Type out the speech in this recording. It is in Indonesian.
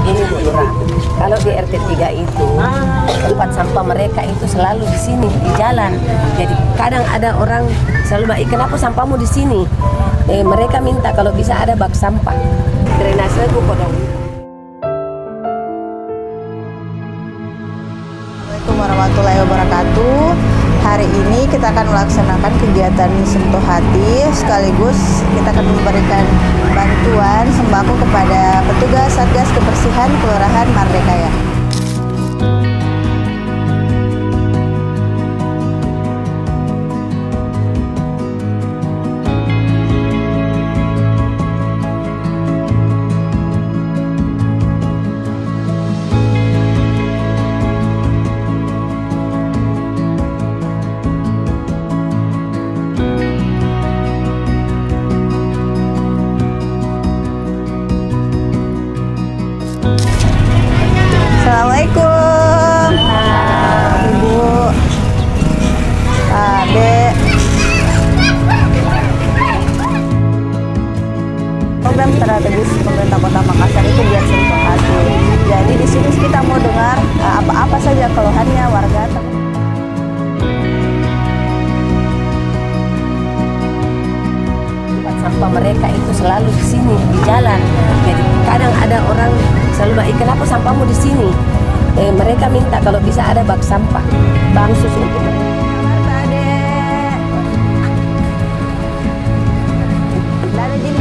Ini Bu Lurah, kalau di RT 3 itu tempat sampah mereka itu selalu di sini di jalan. Jadi kadang ada orang selalu bilang, kenapa sampahmu di sini? Mereka minta kalau bisa ada bak sampah. Drainase Bu Kodong. Assalamualaikum warahmatullahi wabarakatuh. Hari ini kita akan melaksanakan kegiatan Sentuh Hati, sekaligus kita akan memberikan bantuan sembako kepada petugas Satgas Kebersihan Kelurahan Mardekaya. Assalamualaikum Ibu, Adek. Program strategis pemerintah Kota Makassar itu biar sentuh hati. Jadi di sini kita mau dengar apa-apa saja keluhannya warga. Tempat sampah mereka itu selalu di sini di jalan. Jadi kadang ada orang selalu bilang, kenapa sampahmu di sini? Mereka minta kalau bisa ada bak sampah, bang khusus untuk Ada jadi